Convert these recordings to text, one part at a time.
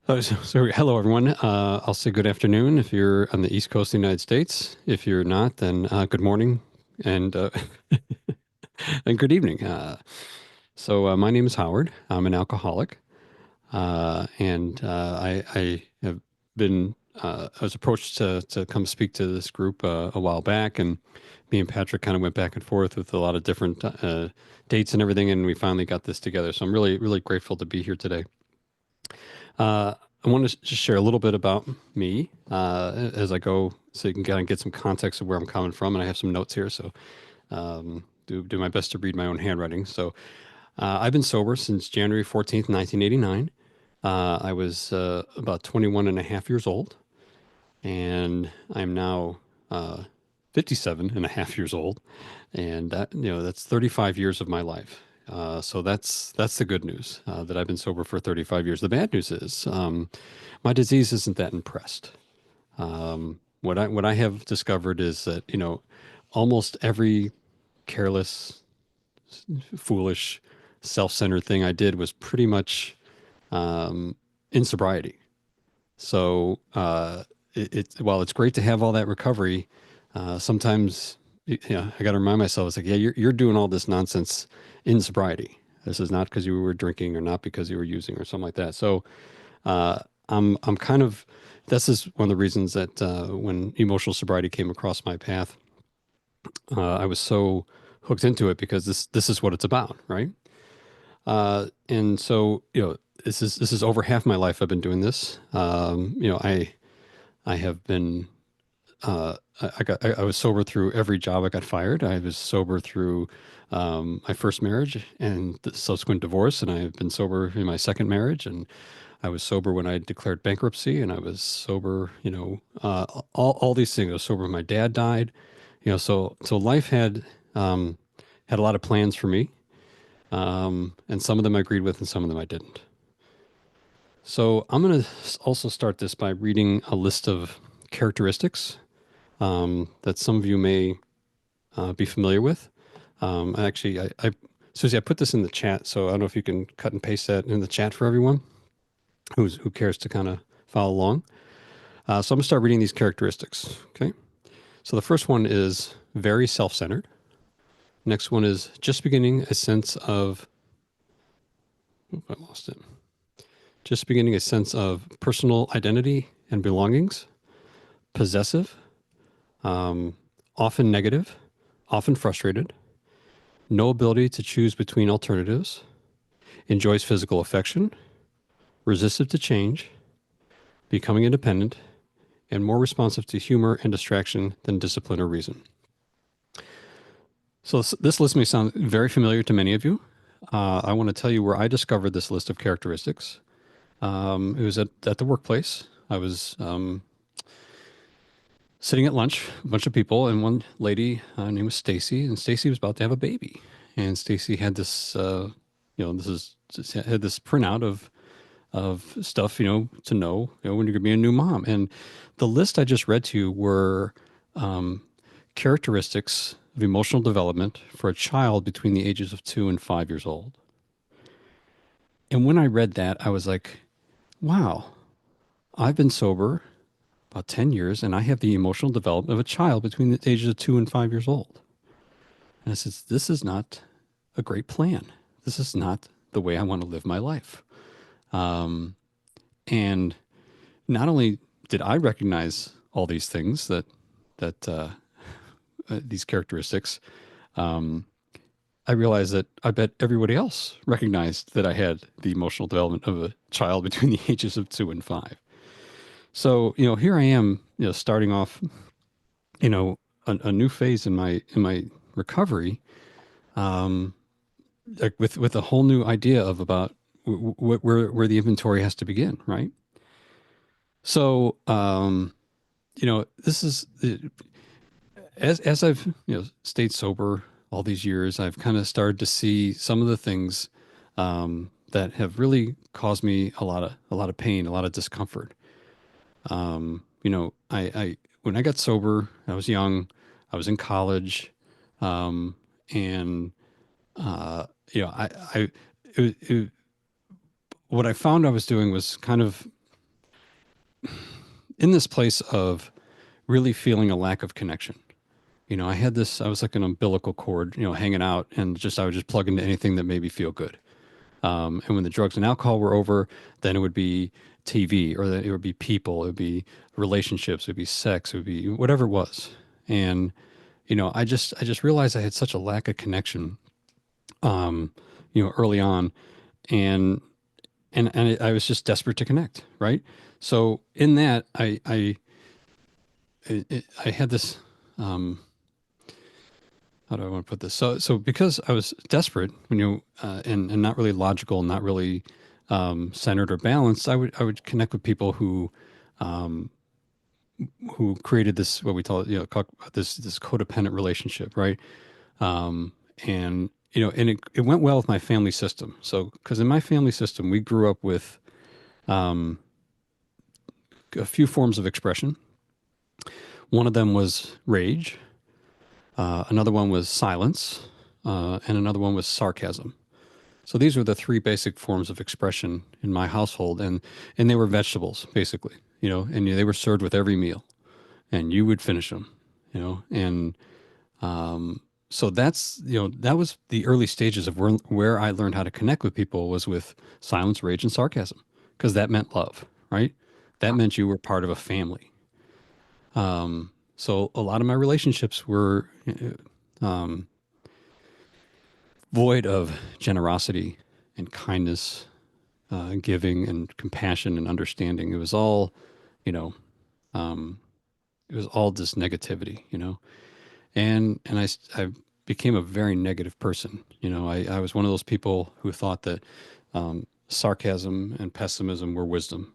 Hello, everyone. I'll say good afternoon if you're on the East Coast of the United States. If you're not, then good morning and and good evening. My name is Howard. I'm an alcoholic, I have been. I was approached to come speak to this group a while back, and me and Patrick kind of went back and forth with a lot of different dates and everything, and we finally got this together. So I'm really grateful to be here today. I want to just share a little bit about me as I go, so you can kind of get some context of where I'm coming from. And I have some notes here, so do my best to read my own handwriting. I've been sober since January 14th, 1989. I was about 21 and a half years old, and I'm now 57 and a half years old, and that's 35 years of my life. So that's the good news that I've been sober for 35 years. The bad news is my disease isn't that impressed. What I have discovered is that almost every careless, foolish, self-centered thing I did was pretty much in sobriety. So while it's great to have all that recovery, sometimes I got to remind myself, it's like, yeah, you're doing all this nonsense in sobriety. This is not because you were drinking or not because you were using or something like that. So I'm kind of this is one of the reasons that when emotional sobriety came across my path, I was so hooked into it because this is what it's about, right? And so this is over half my life I've been doing this. I have been I was sober through every job I got fired. I was sober through my first marriage and the subsequent divorce, and I've been sober in my second marriage, and I was sober when I declared bankruptcy, and I was sober, all these things. I was sober when my dad died, so life had a lot of plans for me, and some of them I agreed with, and some of them I didn't. So I'm going to also start this by reading a list of characteristics that some of you may be familiar with. Susie, I put this in the chat, so I don't know if you can cut and paste that in the chat for everyone who cares to kind of follow along. So I'm gonna start reading these characteristics. Okay. So the first one is very self-centered. Next one is just beginning a sense of. I lost it. Just beginning a sense of personal identity and belongings. Possessive. Often negative. Often frustrated. No ability to choose between alternatives. Enjoys physical affection. Resistive to change. Becoming independent. And more responsive to humor and distraction than discipline or reason. So this list may sound very familiar to many of you. I want to tell you where I discovered this list of characteristics. It was at the workplace. I was sitting at lunch, a bunch of people, and one lady, her name was Stacy, and Stacy was about to have a baby. And Stacy had this, had this printout of stuff, to know, when you're gonna be a new mom. And the list I just read to you were characteristics of emotional development for a child between the ages of 2 and 5 years old. And when I read that, I was like, wow, I've been sober about 10 years and I have the emotional development of a child between the ages of 2 and 5 years old. And I said, this is not a great plan. This is not the way I want to live my life. And not only did I recognize all these things these characteristics, I realized that I bet everybody else recognized that I had the emotional development of a child between the ages of 2 and 5. So, here I am, starting off, a new phase in my recovery, like with a whole new idea of about where the inventory has to begin, right? So, this is as I've stayed sober all these years, I've kind of started to see some of the things that have really caused me a lot of pain, a lot of discomfort. I when I got sober, I was young, I was in college, and uh, you know, I it, it, what I found I was doing was kind of in this place of really feeling a lack of connection. I had this, I was like an umbilical cord, hanging out, and just, I would just plug into anything that made me feel good. And when the drugs and alcohol were over, then it would be TV, or it would be people, it would be relationships, it would be sex, it would be whatever it was. And, I just realized I had such a lack of connection, early on. And, I was just desperate to connect. Right. So in that, I had this, how do I want to put this? So because I was desperate, and not really logical, not really centered or balanced, I would connect with people who created this, what we call it, this codependent relationship, right? And it went well with my family system. So because in my family system, we grew up with a few forms of expression. One of them was rage. Another one was silence, and another one was sarcasm. So these were the three basic forms of expression in my household, and they were vegetables basically, and they were served with every meal, and you would finish them, and so that was the early stages of where I learned how to connect with people, was with silence, rage, and sarcasm, because that meant love, right? That meant you were part of a family. So a lot of my relationships were void of generosity and kindness, giving and compassion and understanding. It was all, you know, it was all just negativity, and I became a very negative person. I was one of those people who thought that sarcasm and pessimism were wisdom,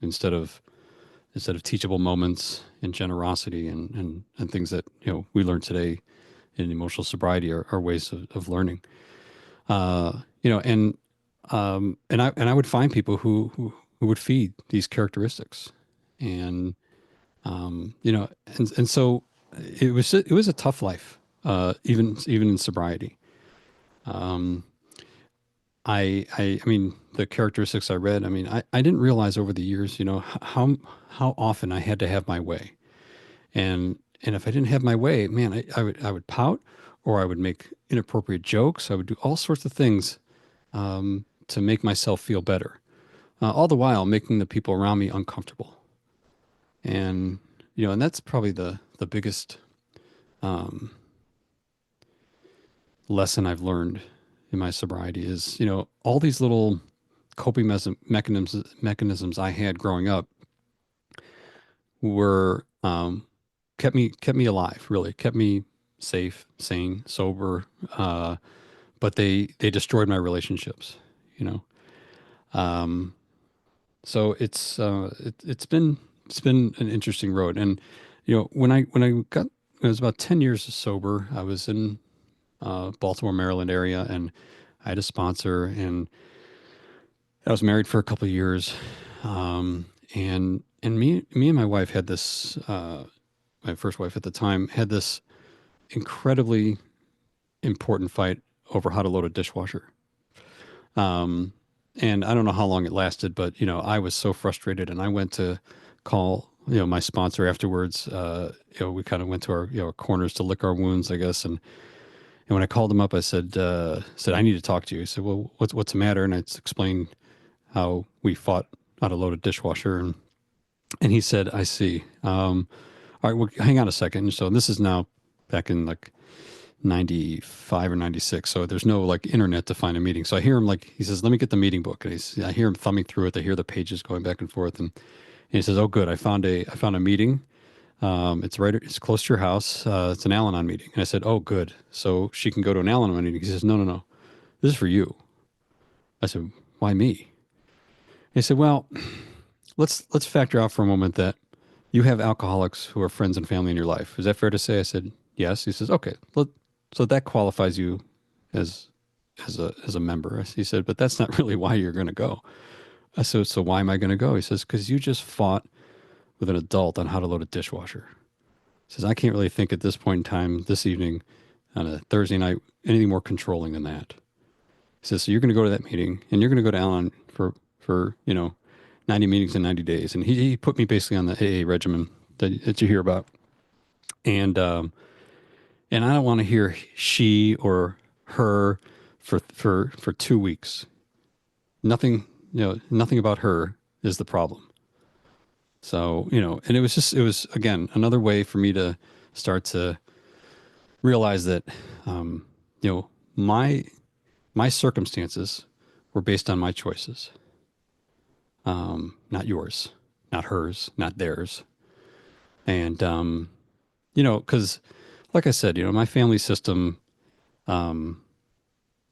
instead of teachable moments and generosity and things that we learn today in emotional sobriety are ways of learning. And I would find people who would feed these characteristics, and and so it was a tough life, even in sobriety. I mean, the characteristics I read, I mean, I didn't realize over the years, how often I had to have my way. And if I didn't have my way, man, I would pout, or I would make inappropriate jokes. I would do all sorts of things to make myself feel better, all the while making the people around me uncomfortable. And and that's probably the biggest lesson I've learned in my sobriety is, all these little coping mechanisms I had growing up were kept me alive, really kept me safe, sane, sober. But they destroyed my relationships, you know. Um, so it's been an interesting road. And when it was about 10 years sober, I was in Baltimore, Maryland area, and I had a sponsor, and I was married for a couple of years. And me and my wife had this. My first wife at the time had this incredibly important fight over how to load a dishwasher. Um, and I don't know how long it lasted, but I was so frustrated, and I went to call my sponsor afterwards. We kind of went to our corners to lick our wounds, I guess. And when I called him up, I said I need to talk to you. He said, well, what's the matter? And I explained how we fought how to load a dishwasher, and he said, I see. All right, well, hang on a second. So this is now back in like 95 or 96. So there's no like internet to find a meeting. So I hear him, like, he says, let me get the meeting book. And I hear him thumbing through it. I hear the pages going back and forth. And he says, oh, good. I found a meeting. It's close to your house. It's an Al-Anon meeting. And I said, oh, good. So she can go to an Al-Anon meeting. He says, no, no, no. This is for you. I said, why me? He said, well, let's factor out for a moment that you have alcoholics who are friends and family in your life. Is that fair to say? I said, yes. He says, okay. So that qualifies you as as a member. He said, but that's not really why you're going to go. I said, so why am I going to go? He says, because you just fought with an adult on how to load a dishwasher. He says, I can't really think at this point in time, this evening, on a Thursday night, anything more controlling than that. He says, so you're going to go to that meeting, and you're going to go to Alan for 90 meetings in 90 days. And he put me basically on the AA regimen that you hear about. And, and I don't want to hear she or her for 2 weeks. Nothing, nothing about her is the problem. So, and it was again, another way for me to start to realize that, um, you know, my, my circumstances were based on my choices, not yours, not hers, not theirs. And, cause like I said, my family system, um,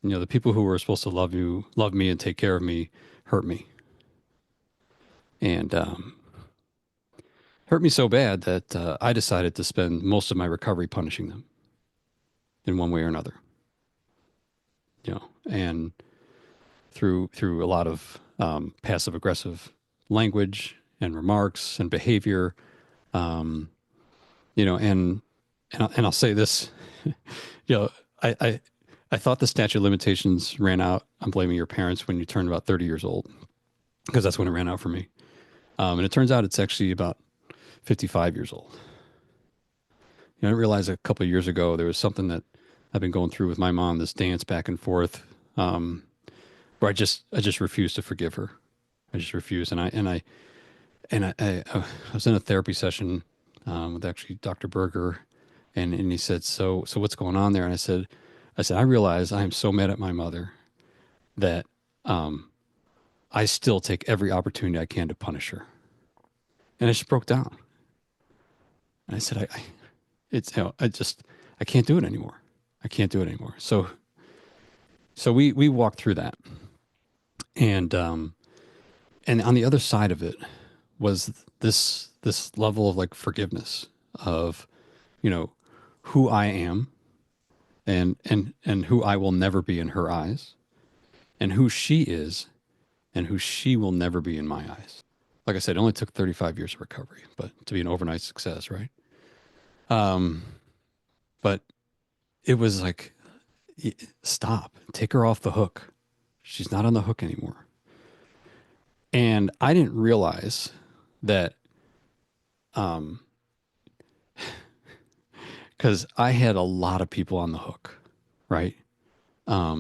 the people who were supposed to love me and take care of me hurt me. And, hurt me so bad that I decided to spend most of my recovery punishing them in one way or another. And through a lot of passive aggressive language and remarks and behavior, um, and I'll say this, you know, I, I I thought the statute of limitations ran out on blaming your parents when you turned about 30 years old, because that's when it ran out for me. And it turns out it's actually about 55 years old. I didn't realize a couple of years ago there was something that I've been going through with my mom, this dance back and forth, where I just refused to forgive her. I just refused, and I was in a therapy session with actually Dr. Berger, and he said, so what's going on there? And I said, I realize I am so mad at my mother that I still take every opportunity I can to punish her. And I just broke down. And I said, it's, I can't do it anymore. I can't do it anymore. So we walked through that. And on the other side of it was this level of like forgiveness of, who I am and who I will never be in her eyes, and who she is and who she will never be in my eyes. Like I said, it only took 35 years of recovery, but to be an overnight success, right? But it was like, stop, take her off the hook. She's not on the hook anymore. And I didn't realize that, because I had a lot of people on the hook, right? I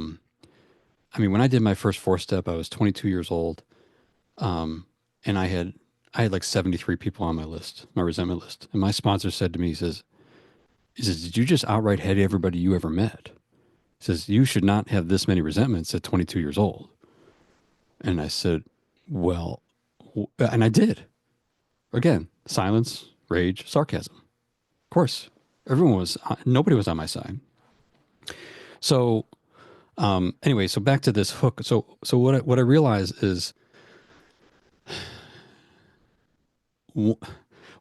mean, when I did my first four step, I was 22 years old, and I had like 73 people on my list, my resentment list. And my sponsor said to me, he says, did you just outright hate everybody you ever met? He says, you should not have this many resentments at 22 years old. And I said, well, and I did. Again, silence, rage, sarcasm. Of course, nobody was on my side. So, anyway, so back to this hook. So what I realized is,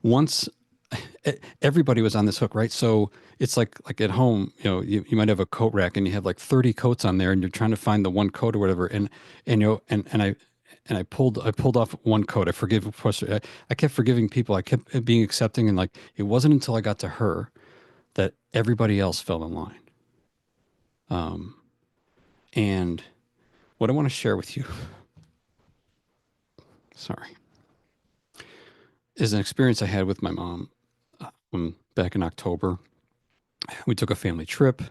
once everybody was on this hook, right? So it's like at home, you might have a coat rack and you have like 30 coats on there, and you're trying to find the one coat or whatever. And I pulled off one coat. I kept forgiving people. I kept being accepting. And like, it wasn't until I got to her that everybody else fell in line. And what I want to share with you, sorry, is an experience I had with my mom back in October. We took a family trip,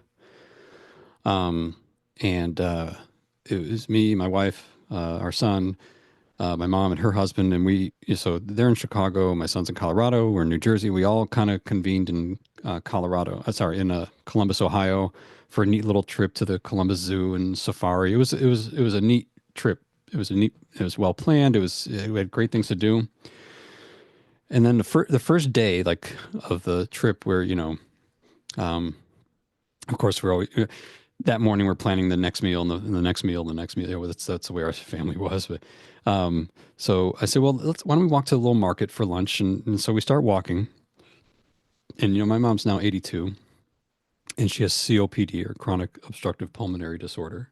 and it was me, my wife, our son, my mom and her husband, and so they're in Chicago. My son's in Colorado. We're in New Jersey. We all kind of convened in in Columbus, Ohio, for a neat little trip to the Columbus Zoo and safari. It was a neat trip. It was well planned. We had great things to do. And then the first day, like, of the trip, where of course, we're always that morning we're planning the next meal and the next meal and the next meal. That's the way our family was. But so I said, well, why don't we walk to the little market for lunch? And so we start walking. And my mom's now 82, and she has COPD, or chronic obstructive pulmonary disorder,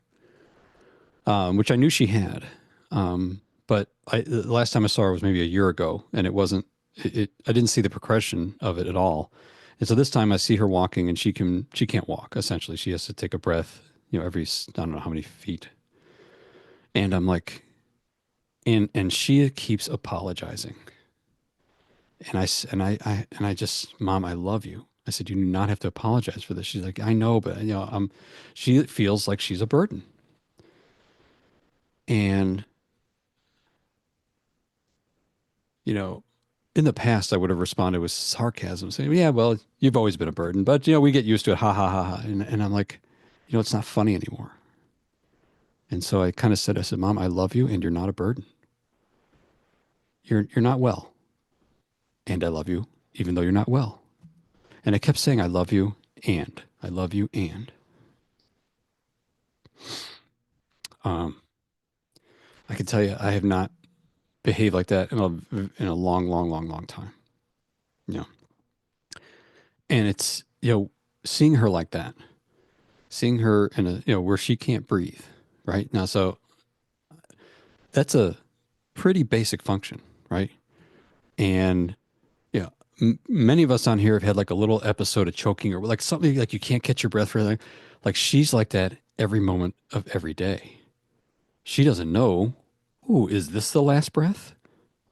which I knew she had. But the last time I saw her was maybe a year ago, and it wasn't. I didn't see the progression of it at all. And so this time I see her walking, and she can't walk. Essentially, she has to take a breath, every, I don't know how many feet. And I'm like, and she keeps apologizing. And I just, Mom, I love you. I said, you do not have to apologize for this. She's like, I know, but she feels like she's a burden. And, you know, in the past, I would have responded with sarcasm, saying, yeah, well, you've always been a burden, but, we get used to it. Ha ha ha ha. And I'm like, it's not funny anymore. And so I kind of said, I said, Mom, I love you and you're not a burden. You're not well. And I love you, even though you're not well. And I kept saying, I love you and I love you and. Um, I can tell you, I have not behaved like that in a long, long, long, long time. You know, and it's seeing her like that, seeing her in a where she can't breathe, right now. So that's a pretty basic function, right? And many of us on here have had like a little episode of choking or like something like you can't catch your breath for anything. Like she's like that every moment of every day. She doesn't know, ooh, is this the last breath?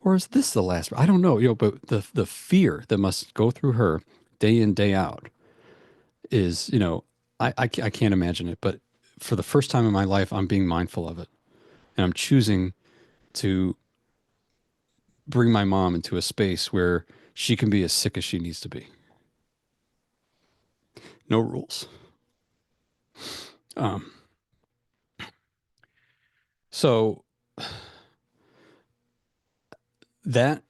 Or is this the last? I don't know, but the fear that must go through her day in, day out is, I can't imagine it. But for the first time in my life, I'm being mindful of it. And I'm choosing to bring my mom into a space where she can be as sick as she needs to be. No rules. Um, so that,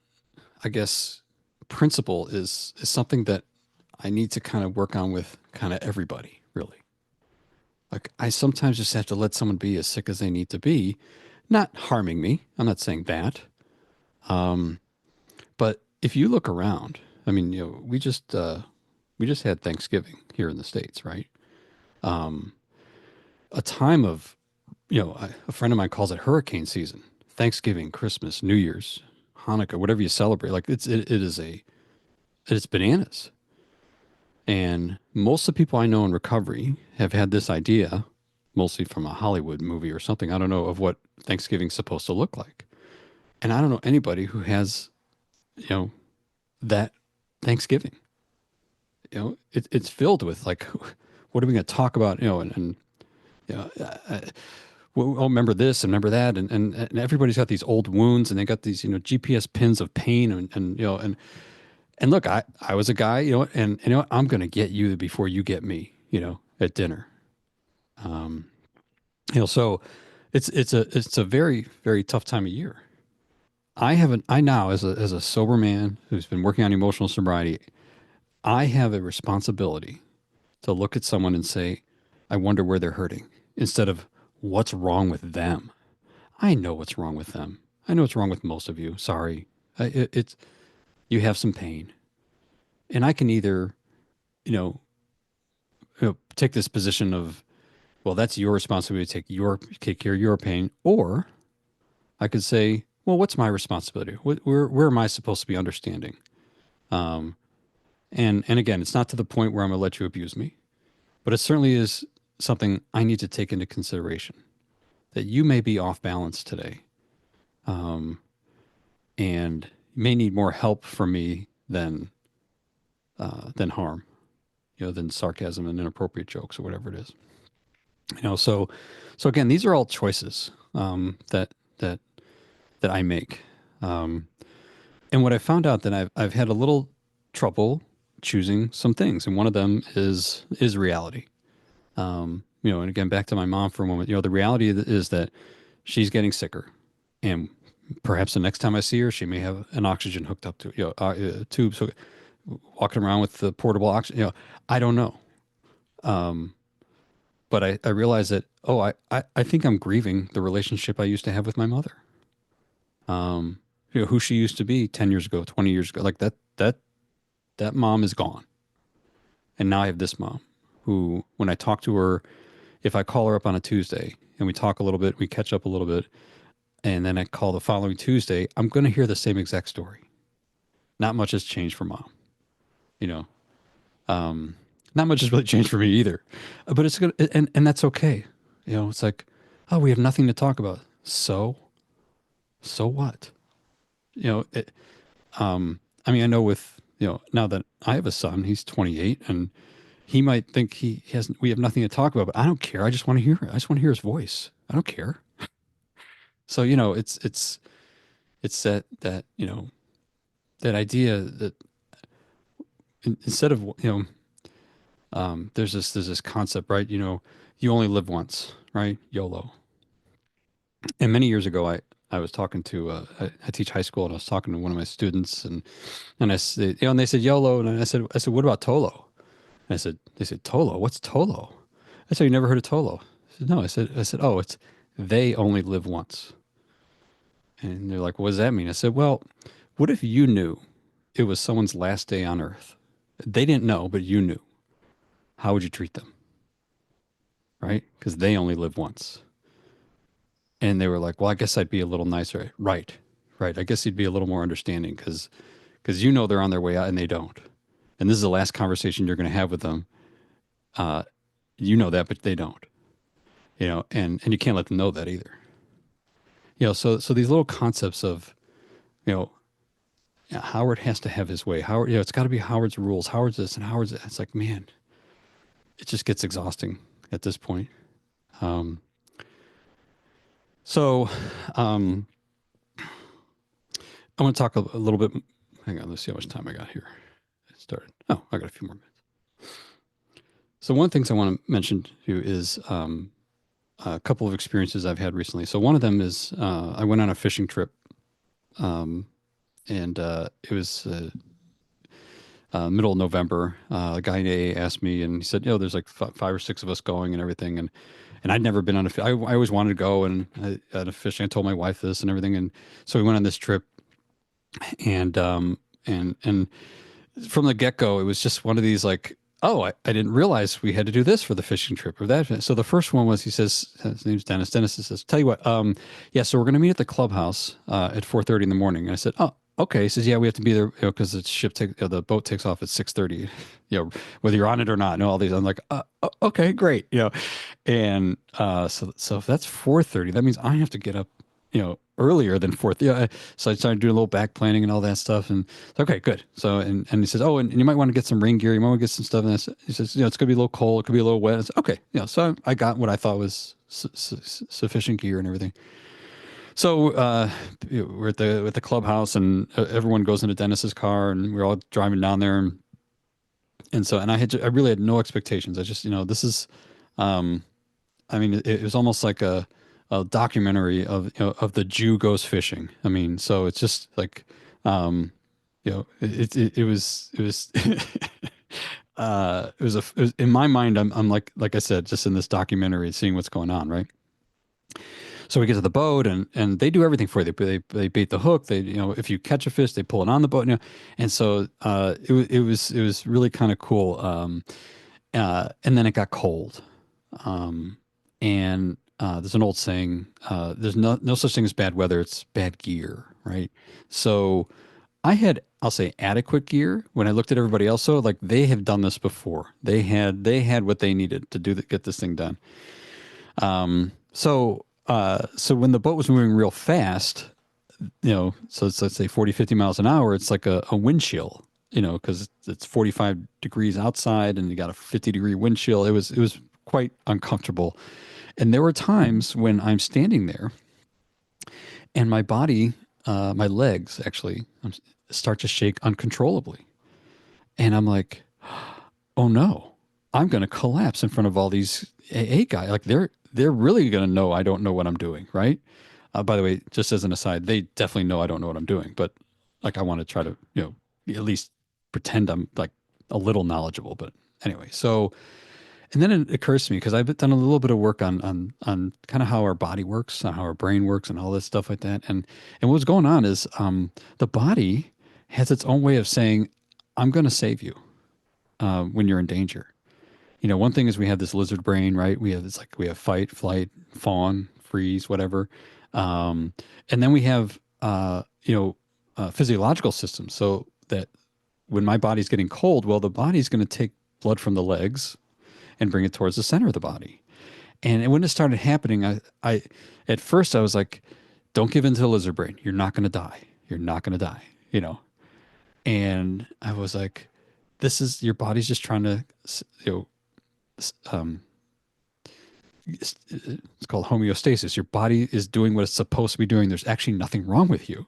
I guess, principle is something that I need to kind of work on with kind of everybody, really. Like I sometimes just have to let someone be as sick as they need to be, not harming me. I'm not saying that. Um, but if you look around, I mean, we just had Thanksgiving here in the States, right? Um, a time of, a friend of mine calls it hurricane season. Thanksgiving, Christmas, New Year's, Hanukkah, whatever you celebrate, like it's bananas. And most of the people I know in recovery have had this idea, mostly from a Hollywood movie or something. I don't know of what Thanksgiving's supposed to look like. And I don't know anybody who has, you know, that Thanksgiving. It's filled with like, what are we going to talk about? And you know, well, oh, remember this and remember that, and everybody's got these old wounds, and they got these GPS pins of pain, and look, I was a guy, and I'm going to get you before you get me, at dinner. Um, so it's a very very tough time of year. I now as a sober man who's been working on emotional sobriety, I have a responsibility to look at someone and say, I wonder where they're hurting, instead of what's wrong with them. I know what's wrong with them. I know what's wrong with most of you. Sorry, it's you have some pain, and I can either you know, take this position of, well, that's your responsibility to take care of your pain, or I could say, well, what's my responsibility? Where am I supposed to be understanding? Um, and again, it's not to the point where I'm going to let you abuse me, but it certainly is something I need to take into consideration, that you may be off balance today, um, and you may need more help from me than harm, than sarcasm and inappropriate jokes or whatever it is. So again, these are all choices that that I make. Um, and what I found out that I've had a little trouble choosing some things, and one of them is reality. And again, back to my mom for a moment. The reality is that she's getting sicker, and perhaps the next time I see her, she may have an oxygen hooked up to tube, so walking around with the portable oxygen. I don't know. Um, but I realize that, I think I'm grieving the relationship I used to have with my mother. Who she used to be 10 years ago, 20 years ago. Like that mom is gone. And now I have this mom who, when I talk to her, if I call her up on a Tuesday and we talk a little bit, we catch up a little bit, and then I call the following Tuesday, I'm going to hear the same exact story. Not much has changed for mom, you know. Um, Not much has really changed for me either, but it's good, and that's okay. It's like, oh, we have nothing to talk about. So, So what? You know, I mean, I know with, now that I have a son, he's 28, and he might think he has, we have nothing to talk about, but I don't care. I just want to hear it. I just want to hear his voice. I don't care. So, it's that idea that instead of, there's this concept, right? You only live once, right? YOLO. And many years ago, I was talking to, I teach high school, and I was talking to one of my students, and I said, and they said YOLO, and I said, what about Tolo? And they said, Tolo, what's Tolo? I said, you never heard of Tolo? I said, no. I said, oh, it's they only live once. And they're like, what does that mean? I said, well, what if you knew it was someone's last day on earth? They didn't know, but you knew. How would you treat them? Right? Because they only live once. And they were like, well, I guess I'd be a little nicer. Right. Right. I guess you'd be a little more understanding because they're on their way out and they don't. And this is the last conversation you're going to have with them. Uh, you know that, but they don't. And you can't let them know that either. So these little concepts of, you know, Howard has to have his way. Howard, it's got to be Howard's rules. Howard's this and Howard's that. It's like, man, it just gets exhausting at this point. Um, so um, I want to talk a little bit. Hang on, let's see how much time I got here. It started. Oh, I got a few more minutes. So one of the things I want to mention to you is a couple of experiences I've had recently. So one of them is I went on a fishing trip, and it was middle of November. A guy in AA asked me, and he said, there's like five or six of us going and everything, and I'd never been on I always wanted to go and on a fishing. I told my wife this and everything, and so we went on this trip, and and from the get go, it was just one of these like, oh, I didn't realize we had to do this for the fishing trip or that. So the first one was, he says, his name's Dennis. Dennis says, tell you what, yeah, so we're going to meet at the clubhouse at 4:30 in the morning. And I said, oh, okay. He says, yeah, we have to be there because the boat takes off at 6:30, whether you're on it or not. And all these, I'm like, okay, great. And so if that's 4:30, that means I have to get up, earlier than fourth. Yeah. So I started doing a little back planning and all that stuff. And okay, good. So, and he says, oh, and you might want to get some rain gear. You might want to get some stuff. And he says, it's going to be a little cold. It could be a little wet. I said, okay. So I got what I thought was sufficient gear and everything. So, we're at the clubhouse, and everyone goes into Dennis's car, and we're all driving down there. And so, and I really had no expectations. I just, this is, I mean, it was almost like a documentary of the Jew goes fishing. I mean, so it's just like, it was it was in my mind. I'm like I said, just in this documentary, seeing what's going on, right? So we get to the boat, and they do everything for you. They bait the hook. They, if you catch a fish, they pull it on the boat. And so it was really kind of cool. And then it got cold. And there's an old saying, there's no such thing as bad weather, it's bad gear, right? So I'll say adequate gear when I looked at everybody else. So like they have done this before. They had what they needed to get this thing done. So when the boat was moving real fast, so let's say 40, 50 miles an hour, it's like a wind chill, because it's 45 degrees outside and you got a 50-degree wind chill. It was quite uncomfortable. And there were times when I'm standing there and my body, my legs actually start to shake uncontrollably. And I'm like, oh no, I'm going to collapse in front of all these AA guys. Like they're really going to know I don't know what I'm doing, right? By the way, just as an aside, they definitely know I don't know what I'm doing, but like I want to try to, at least pretend I'm like a little knowledgeable. But anyway, so, and then it occurs to me, because I've done a little bit of work on kind of how our body works, how our brain works, and all this stuff like that. And what's going on is the body has its own way of saying, "I'm going to save you when you're in danger." One thing is we have this lizard brain, right? We have fight, flight, fawn, freeze, whatever, and then we have physiological systems. So that when my body's getting cold, well, the body's going to take blood from the legs and bring it towards the center of the body. And when it started happening, I at first I was like, Don't give in to the lizard brain. You're not going to die. You're not going to die, you know? And I was like, this is your body's just trying to, you know, um, it's called homeostasis. Your body is doing what it's supposed to be doing. There's actually nothing wrong with you.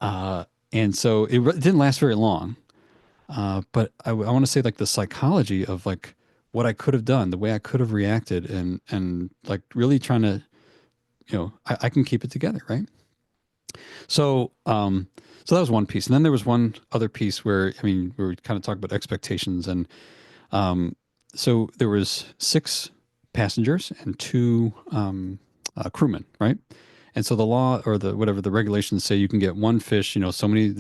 Uh, and so it didn't last very long. But I want to say like the psychology of like what I could have done, the way I could have reacted, and like really trying to, I can keep it together, right? So, so that was one piece, and then there was one other piece where I mean we were kind of talking about expectations, and so there was six passengers and two crewmen, right? And so the law or the whatever the regulations say you can get one fish, so many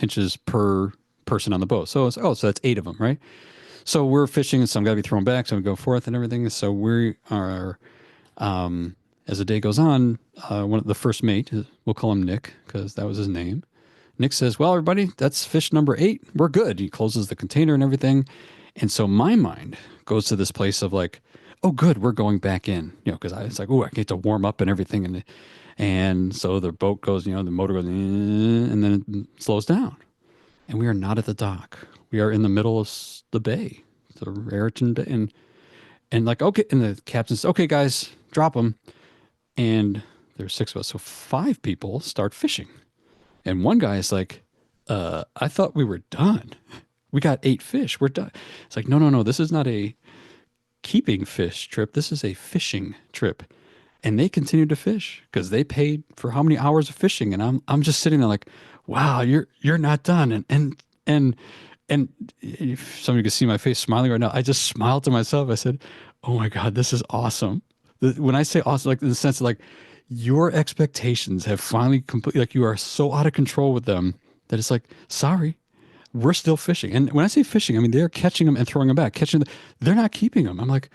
inches per person on the boat. So it's so that's eight of them, right? So we're fishing, and some got to be thrown back, so we go forth and everything. So we are, as the day goes on, one of the first mate, we'll call him Nick because that was his name. Nick says, "Well, everybody, that's fish number eight. We're good." He closes the container and everything, and so my mind goes to this place of like, "Oh, good, we're going back in," because it's like, "Oh, I get to warm up and everything," and so the boat goes, the motor goes, and then it slows down, and we are not at the dock. We are in the middle of the bay, the Raritan Bay, and like, okay, and the captain says, "Okay, guys, drop them," and there's six of us, so five people start fishing, and one guy is like, "I thought we were done. We got eight fish. We're done." It's like, no, no, no. This is not a keeping fish trip. This is a fishing trip. And they continued to fish because they paid for how many hours of fishing. And I'm just sitting there like, wow, you're not done. And if somebody could see my face smiling right now, I just smiled to myself. I said, "Oh my God, this is awesome." When I say awesome, like in the sense of like your expectations have finally completely like you are so out of control with them that it's like, sorry, we're still fishing. And when I say fishing, I mean they're catching them and throwing them back. They're not keeping them. I'm like,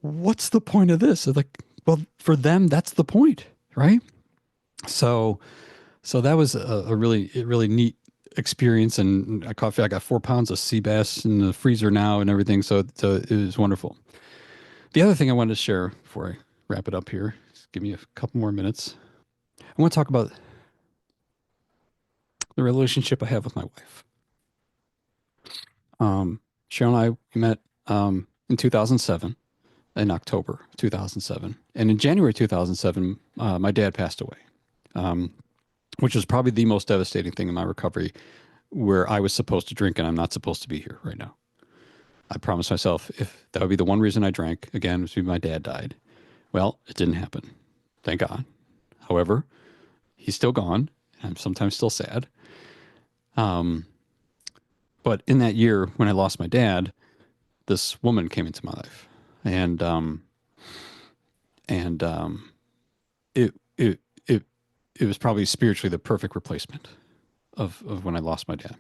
what's the point of this? They're like, well, for them, that's the point, right? So, so that was a really neat experience, and I got 4 pounds of sea bass in the freezer now and everything. So it was wonderful. The other thing I wanted to share before I wrap it up here, just give me a couple more minutes. I want to talk about the relationship I have with my wife. Cheryl and I we met in 2007, in October 2007. And in January 2007, my dad passed away, um, which was probably the most devastating thing in my recovery, where I was supposed to drink and I'm not supposed to be here right now. I promised myself if that would be the one reason I drank, again, was because my dad died. Well, it didn't happen. Thank God. However, he's still gone. I'm sometimes still sad. Um, but in that year when I lost my dad, this woman came into my life. And and it it it it was probably spiritually the perfect replacement of when I lost my dad.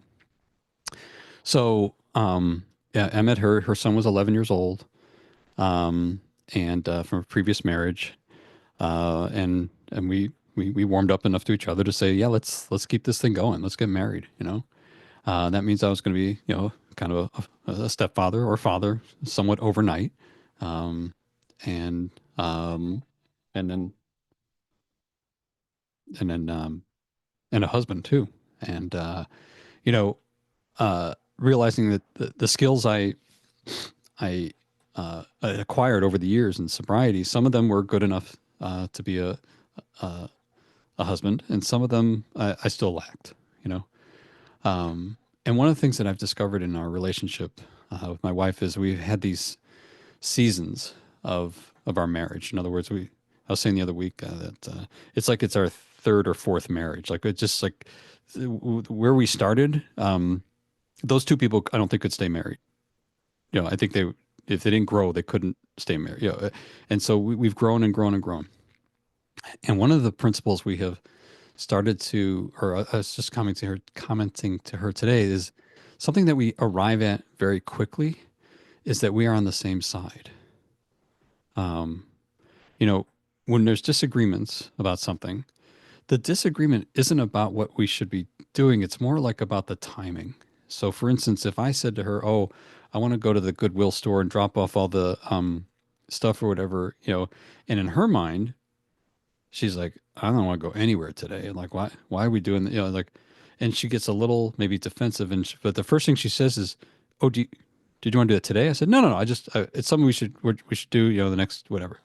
So yeah, I met her. Her son was 11 years old, um, and from a previous marriage, and we warmed up enough to each other to say, yeah, let's keep this thing going. Let's get married. That means I was going to be kind of a stepfather or father somewhat overnight, um, and and then and then and a husband too. And you know, realizing that the skills I acquired over the years in sobriety, some of them were good enough to be a a husband, and some of them I still lacked. You know, and one of the things that I've discovered in our relationship with my wife is we've had these seasons of our marriage. In other words, I was saying the other week that it's like it's our third or fourth marriage. Like it's just like where we started. Those two people I don't think could stay married. I think they if they didn't grow, they couldn't stay married. And so we've grown and grown and grown. And one of the principles we have started to, or I was just commenting to her today, is something that we arrive at very quickly is that we are on the same side. Um, you know, when there's disagreements about something, the disagreement isn't about what we should be doing. It's more like about the timing. So, for instance, if I said to her, "Oh, I want to go to the Goodwill store and drop off all the stuff or whatever," and in her mind, she's like, I don't want to go anywhere today. And like, why are we doing that? You know, like, and she gets a little maybe defensive. But the first thing she says is, oh, did you want to do it today? I said, no. It's something we should do, you know, the next, whatever.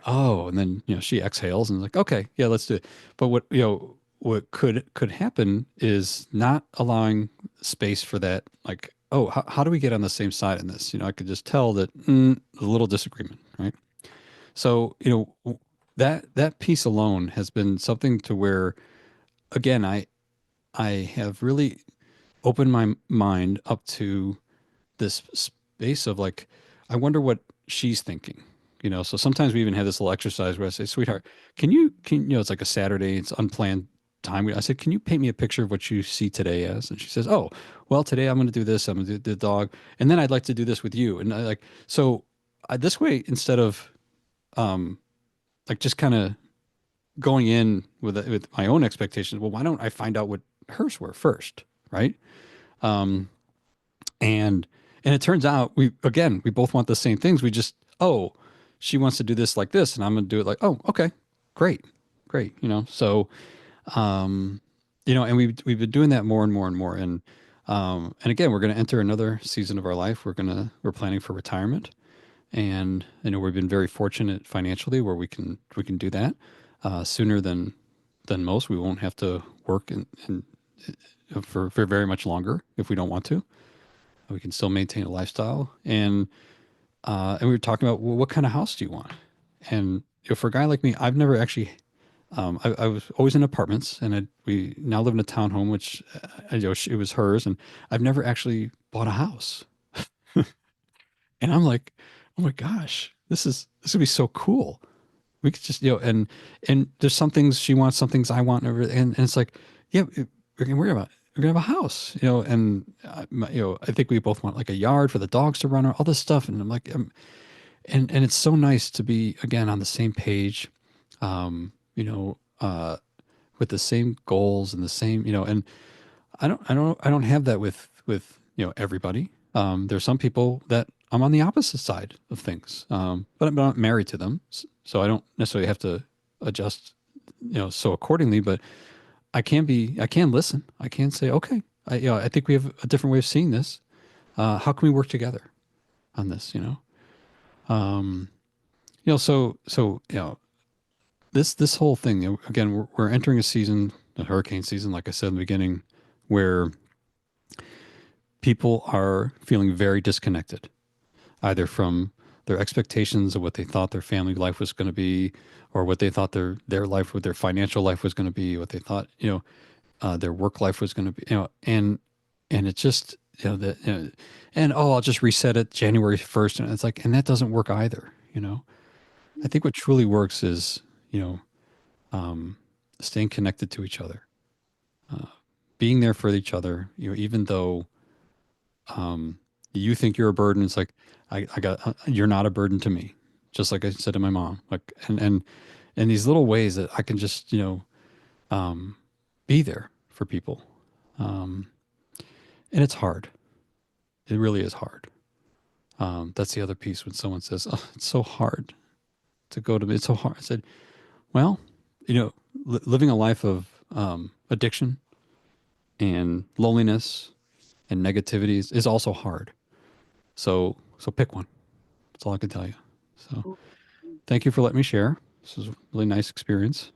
Oh, and then, you know, she exhales and is like, okay, yeah, let's do it. But what could happen is not allowing space for that. Like, oh, how do we get on the same side in this? You know, I could just tell that a little disagreement, right? So, you know, that piece alone has been something to where, again, I have really opened my mind up to this space of like, I wonder what she's thinking. You know, so sometimes we even have this little exercise where I say, sweetheart, you know, it's like a Saturday, it's unplanned time. I said, can you paint me a picture of what you see today as? And she says, oh, well, today I'm going to do this. I'm going to do the dog. And then I'd like to do this with you. And I like, so this way, instead of, um, like just kind of going in with my own expectations, well, why don't I find out what hers were first? Right. Um, and it turns out we both want the same things. We just, oh, she wants to do this like this and I'm going to do it like, oh, okay, great, great. You know, so um you know, and we've been doing that more and more and more. And again, we're going to enter another season of our life. We're planning for retirement. And you know, we've been very fortunate financially where we can do that sooner than most. We won't have to work for very much longer if we don't want to. We can still maintain a lifestyle. And we were talking about, well, what kind of house do you want? And you know, for a guy like me, I've never actually. I was always in apartments, and we now live in a townhome, which you know, it was hers, and I've never actually bought a house. And I'm like, oh my gosh, this would be so cool. We could just, you know, and there's some things she wants, some things I want, and it's like, yeah, we're gonna worry about. We're gonna have a house, you know, and you know, I think we both want like a yard for the dogs to run, or all this stuff, and I'm like, and it's so nice to be again on the same page, you know, with the same goals and the same, you know, and I don't have that with you know, everybody. There's some people that I'm on the opposite side of things, but I'm not married to them, so I don't necessarily have to adjust, you know, so accordingly. But I can listen. I can say, okay, you know, I think we have a different way of seeing this. How can we work together on this? Um, you know, so you know, this whole thing, you know, again, we're entering a season, a hurricane season, like I said in the beginning, where people are feeling very disconnected, either from their expectations of what they thought their family life was going to be, or what they thought their life, what their financial life was going to be, what they thought, you know, their work life was going to be, you know, and it just, you know, that, you know, and oh, I'll just reset it January 1st, and it's like, and that doesn't work either, you know. I think what truly works is, you know, staying connected to each other, uh, being there for each other, you know, even though you think you're a burden. It's like, you're not a burden to me. Just like I said to my mom, like, and these little ways that I can just, you know, be there for people. Um, and it's hard. It really is hard. That's the other piece when someone says, oh, it's so hard to go to, it's so hard. I said, well, you know, living a life of, addiction and loneliness and negativity is also hard. So pick one. That's all I can tell you. So thank you for letting me share. This was a really nice experience.